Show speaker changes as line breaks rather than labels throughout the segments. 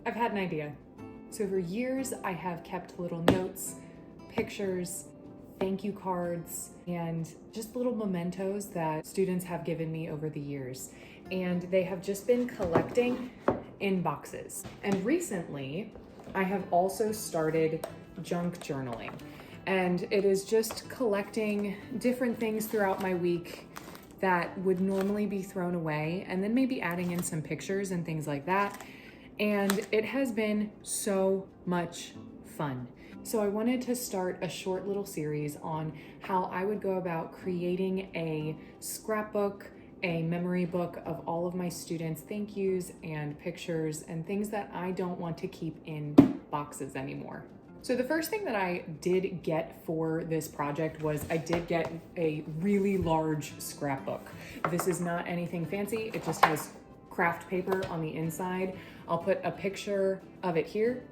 I've had an idea. So for years, I have kept little notes, pictures, thank you cards, and just little mementos that students have given me over the years. And they have just been collecting in boxes. And recently, I have also started junk journaling. And it is just collecting different things throughout my week that would normally be thrown away, and then maybe adding in some pictures and things like that. And it has been so much fun. So I wanted to start a short little series on how I would go about creating a scrapbook, a memory book of all of my students' thank yous and pictures and things that I don't want to keep in boxes anymore. So the first thing that I did get for this project was I did get a really large scrapbook. This is not anything fancy, it just has craft paper on the inside. I'll put a picture of it here,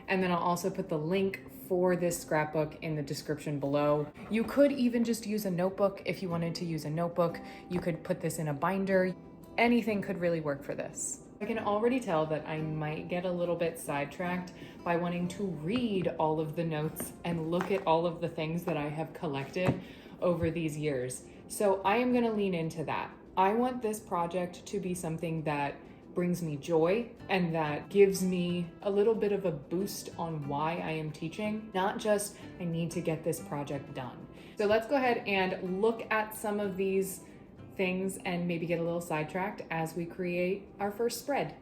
and then I'll also put the link for this scrapbook in the description below. You could even just use a notebook if you wanted to use a notebook. You could put this in a binder. Anything could really work for this. I can already tell that I might get a little bit sidetracked by wanting to read all of the notes and look at all of the things that I have collected over these years. So I am gonna lean into that. I want this project to be something that brings me joy and that gives me a little bit of a boost on why I am teaching, not just I need to get this project done. So let's go ahead and look at some of these things and maybe get a little sidetracked as we create our first spread.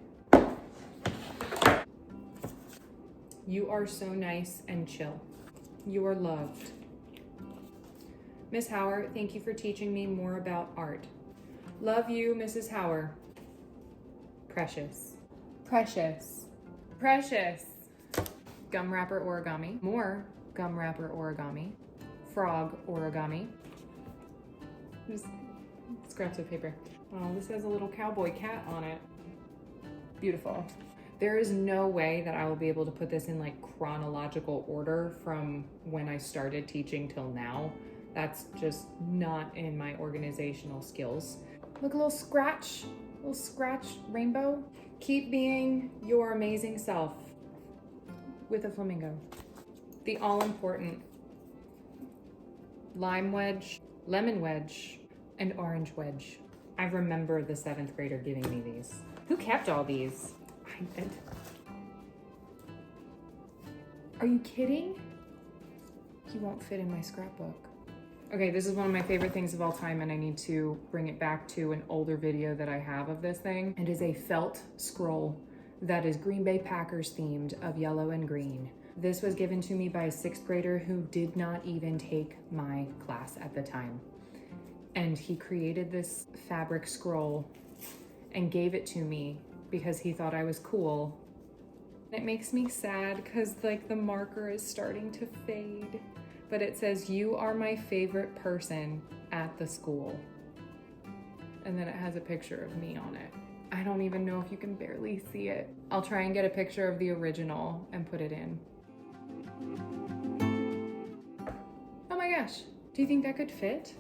You are so nice and chill. You are loved. Miss Hauer, thank you for teaching me more about art. Love you, Mrs. Hauer. Precious. Precious. Precious. Gum wrapper origami. More gum wrapper origami. Frog origami. Just scraps of paper. Oh, this has a little cowboy cat on it. Beautiful. There is no way that I will be able to put this in like chronological order from when I started teaching till now. That's just not in my organizational skills. Look, a little scratch rainbow. Keep being your amazing self with a flamingo. The all-important lime wedge, lemon wedge, and orange wedge. I remember the 7th grader giving me these. Who kept all these? I did. Are you kidding? He won't fit in my scrapbook. Okay, this is one of my favorite things of all time, and I need to bring it back to an older video that I have of this thing. It is a felt scroll that is Green Bay Packers themed of yellow and green. This was given to me by a 6th grader who did not even take my class at the time. And he created this fabric scroll and gave it to me because he thought I was cool. It makes me sad because like the marker is starting to fade. But it says, you are my favorite person at the school. And then it has a picture of me on it. I don't even know if you can barely see it. I'll try and get a picture of the original and put it in. Oh my gosh, do you think that could fit?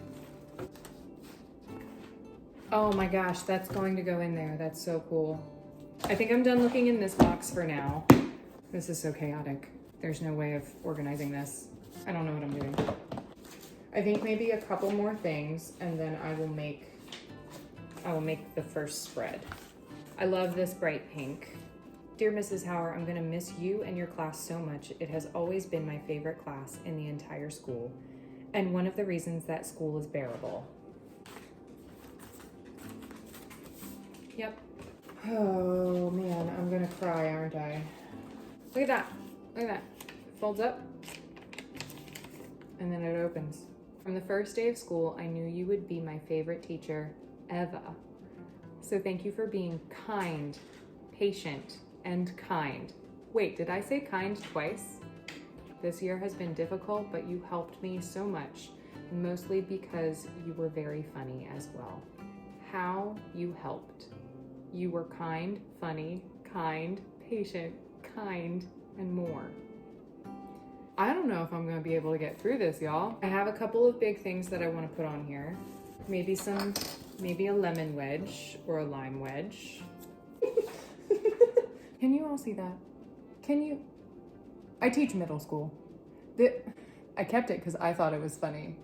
Oh my gosh, that's going to go in there. That's so cool. I think I'm done looking in this box for now. This is so chaotic. There's no way of organizing this. I don't know what I'm doing. I think maybe a couple more things and then I will make the first spread. I love this bright pink. Dear Mrs. Hauer, I'm gonna miss you and your class so much. It has always been my favorite class in the entire school, and one of the reasons that school is bearable. Yep. Oh man, I'm gonna cry, aren't I? Look at that, look at that. It folds up. And then it opens. From the first day of school, I knew you would be my favorite teacher, Eva. So thank you for being kind, patient, and kind. Wait, did I say kind twice? This year has been difficult, but you helped me so much, mostly because you were very funny as well. How you helped. You were kind, funny, kind, patient, kind, and more. I don't know if I'm gonna be able to get through this, y'all. I have a couple of big things that I wanna put on here. Maybe a lemon wedge or a lime wedge. Can you all see that? Can you? I teach middle school. I kept it because I thought it was funny.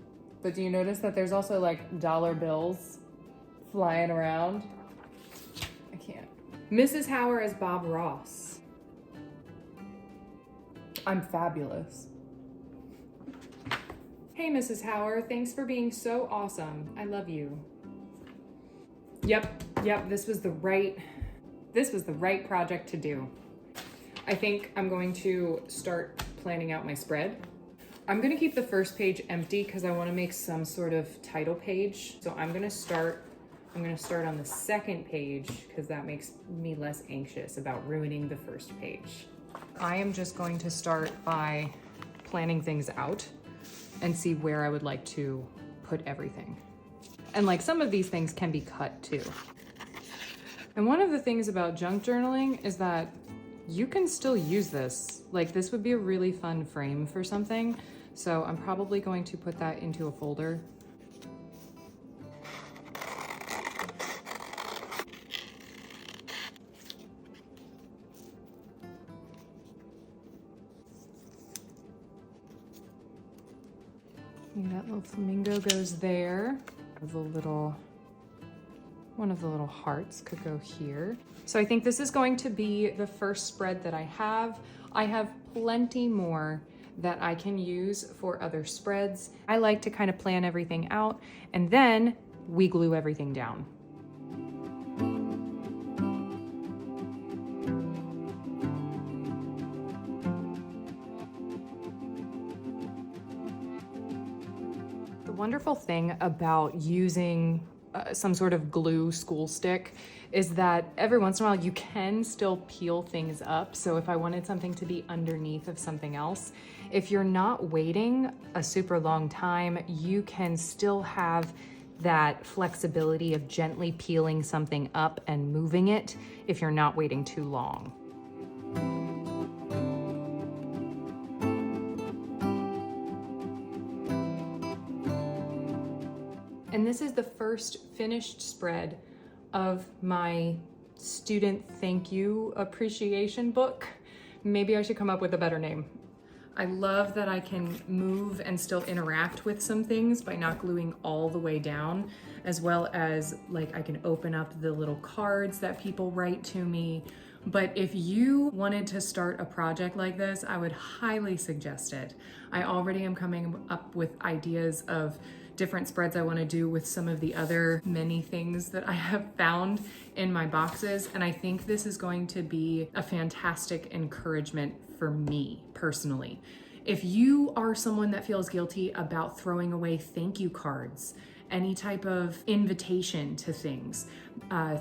But do you notice that there's also like dollar bills flying around? I can't. Mrs. Hauer as Bob Ross. I'm fabulous. Hey, Mrs. Hauer, thanks for being so awesome. I love you. Yep, this was the right project to do. I think I'm going to start planning out my spread. I'm gonna keep the first page empty because I want to make some sort of title page. So I'm gonna start on the second page because that makes me less anxious about ruining the first page. I am just going to start by planning things out and see where I would like to put everything. And like some of these things can be cut too. And one of the things about junk journaling is that you can still use this. Like this would be a really fun frame for something. So I'm probably going to put that into a folder. That little flamingo goes there. One of the little hearts could go here. So I think this is going to be the first spread that I have. I have plenty more that I can use for other spreads. I like to kind of plan everything out and then we glue everything down. The wonderful thing about using some sort of glue school stick is that every once in a while you can still peel things up. So if I wanted something to be underneath of something else, if you're not waiting a super long time, you can still have that flexibility of gently peeling something up and moving it if you're not waiting too long. And this is the first finished spread of my student thank you appreciation book. Maybe I should come up with a better name. I love that I can move and still interact with some things by not gluing all the way down, as well as like I can open up the little cards that people write to me. But if you wanted to start a project like this, I would highly suggest it. I already am coming up with ideas of different spreads I want to do with some of the other many things that I have found in my boxes. And I think this is going to be a fantastic encouragement for me personally. If you are someone that feels guilty about throwing away thank you cards, any type of invitation to things,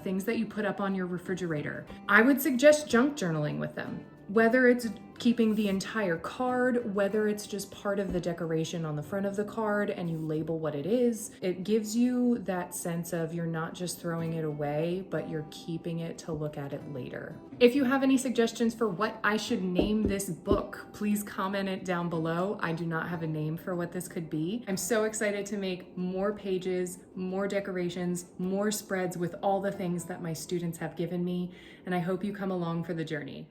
things that you put up on your refrigerator, I would suggest junk journaling with them. Whether it's keeping the entire card, whether it's just part of the decoration on the front of the card and you label what it is, it gives you that sense of you're not just throwing it away, but you're keeping it to look at it later. If you have any suggestions for what I should name this book, please comment it down below. I do not have a name for what this could be. I'm so excited to make more pages, more decorations, more spreads with all the things that my students have given me, and I hope you come along for the journey.